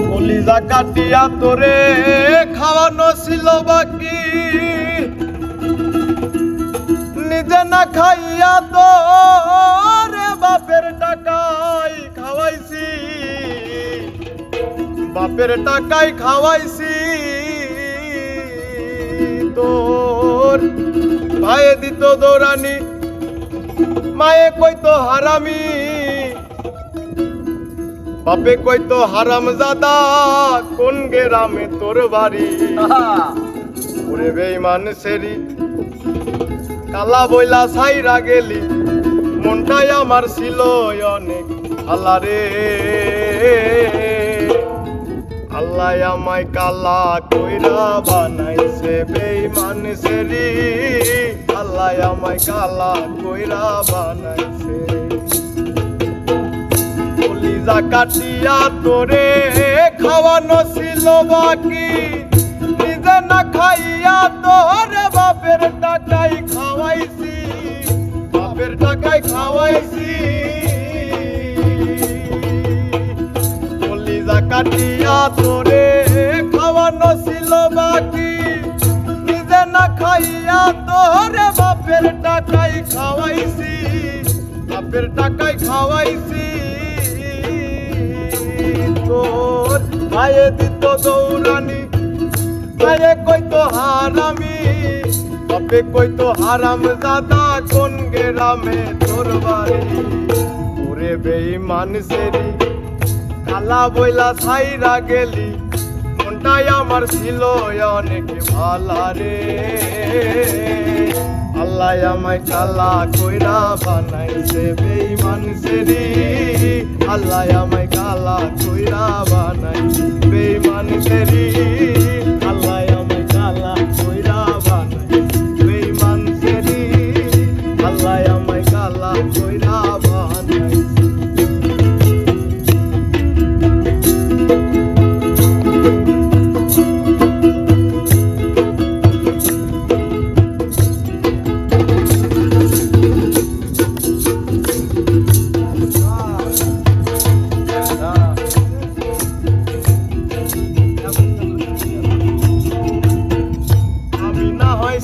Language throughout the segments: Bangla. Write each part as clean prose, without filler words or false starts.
কলিজা কাটিয়া তোরে খাওয়ানো ছিল বাকি, নিজে না খাইয়া তোরে বাপের টাকায় খাওয়াইছি, বাপের টাকায় খাওয়াইছি। তোর ভাইয়ে দিত দৌড়ানি, মায়ে কইতো হারামি, বাপে কইতো হারামজাদা, কোন গ্রামে তোর বাড়ি? ওরে বেঈমান সেরি কালা বইলা ছাইরা গেলি, মনটাই আমার ছিল অনেক ভালা রে। আল্লাহ আমায় কালা কইরা বানাইছে বেঈমান সেরি, আল্লাহ আমায় কালা কইরা বানাইছে। কলিজা কাটিয়া তোরে খাওয়ানো ছিল বাকি, নিজে না খাইয়া তোরে বাপের টাকায় খাওয়াইছি, বাপের টাকায় খাওয়াইছি। কলিজা কাটিয়া তোরে খাওয়ানো ছিল বাকি, নিজে না খাইয়া তোরে বাপের টাকায় খাওয়াইছি, বাপের টাকায় খাওয়াইছি। তোর ভাইয়ে দিত দৌড়ানি, ভাইয়ে কইতো হারামি, বাপে কইতো হারামজাদা, কোন গ্রামে তোর বাড়ি? ওরে বেঈমান সেরি কালা বইলা ছাইরা গেলি, মনটাই আমার ছিল অনেক ভালা রে। আল্লাহ আমায় কালা কইরা বানাইছে বেঈমান সেরি, আল্লাহ আমায় কালা কইরা বানাইছে বেঈমান সেরি, আল্লাহ আমায় কালা কইরা বানাইছে বেঈমান সেরি, আল্লাহ আমায় কালা কইরা বানাইছে।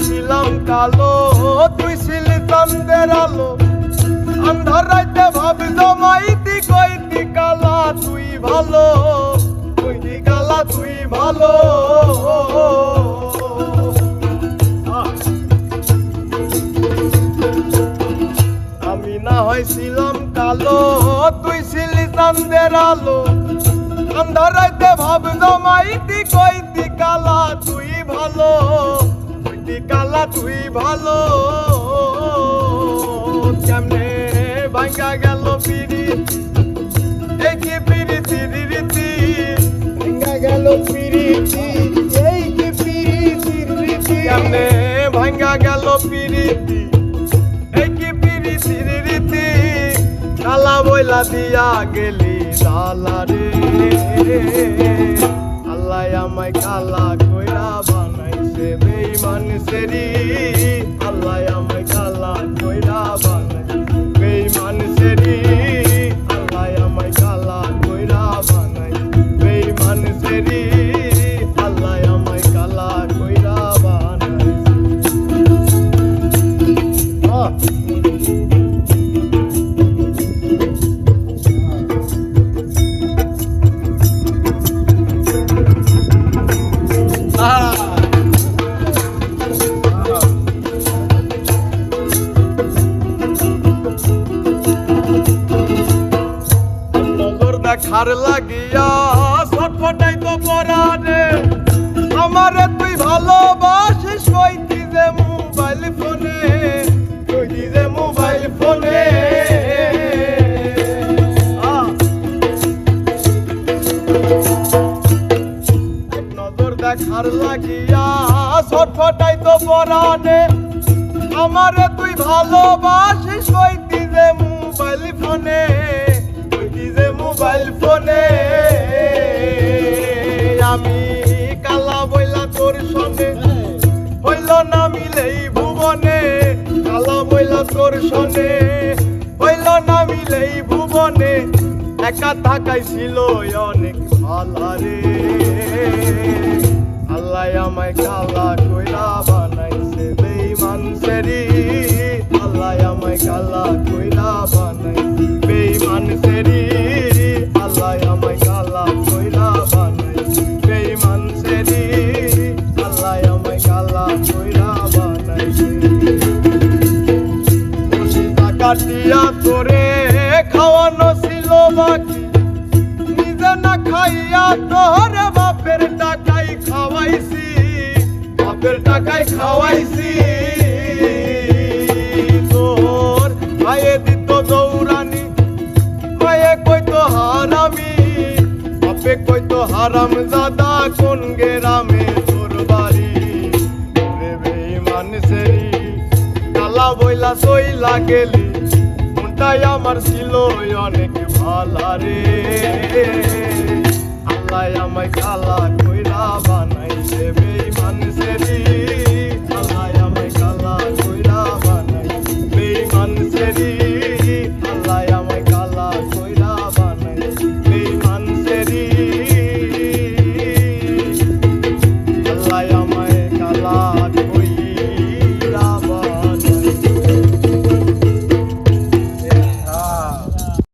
ছিলাম কালো, তুই ছিলি চাঁদের আলো, আন্ধার রাইতে ভাব জমাইতি, কইতি কালা তুই ভালো, কইতি কালা তুই ভালো। আমি না হয়েছিলাম কালো, তুই ছিলি চাঁদের আলো, আন্ধার রাইতে ভাব জমাইতি, কইতি কালা তুই ভালো, কালা তুই ভালো। কেমনে ভাঙ্গা গেল পিরিতি, এই কি পিরিতির রীতি, ভাঙ্গা গেল পিরিতি, এই কি পিরিতির রীতি। কেমনে ভাঙ্গা গেল পিরিতি, এই কি পিরিতির রীতি, কালা বইলা দিয়া গেলি জালা রে। আল্লাহ আমায় কালা কইরা বানাইছে বেঈমান সেরি, আল্লাহ আমায় কালা কইরা বানাইছে বেঈমান সেরি, আল্লাহ আমায় কালা কইরা বানাইছে বেঈমান সেরি, আল্লাহ আমায় কালা কইরা বানাইছে। দেখার লাগিয়া ছটফটাই তো পরানে, আমারে তুই ভালোবাসিস, কইতি যে মোবাইল ফোনে, কইতি যে মোবাইল ফোনে। নজর দেখার লাগিয়া ছটফটাই তো পরানে, আমারে তুই ভালোবাসিস, কইতি যে মোবাইল ফোনে, মোবাইল ফোনে। আমি কালা বইলা তোর সনে, হইল না মিলেই ভুবনে, কালা বইলা তোর সনে, হইল না মিলেই ভুবনে। একা থাকাই ছিল অনেক ভালা রে। আল্লাহ আমায় কালা কইরা বানাইছে বেঈমান সেরি, আল্লাহ আমায় কালা কইরা বানাইছে বেঈমান সেরি, আল্লাহ আমায় কালা কইরা বানাইছে বেঈমান সেরি, আল্লাহ আমায় কালা কইরা বানাইছে। কাটিয়া তোরে খাওয়ানো ছিল বাকি, নিজে না খাইয়া তোরে বাপের টাকাই খাওয়াইছি, বাপের টাকাই খাওয়াইছি। তোর মায়ে দিত দৌড়ানি, মায়ে কইতো হারামি, বাপে কইতো হারাম দাদা কোন গেরামে তোর বাড়ি। রে বেঈমান সেরি কালা বইলা সইলা গেলি, মনটাই আমার ছিল অনেক ভালা রে। আল্লাহ আমায় কালা কইরা বানাইছে।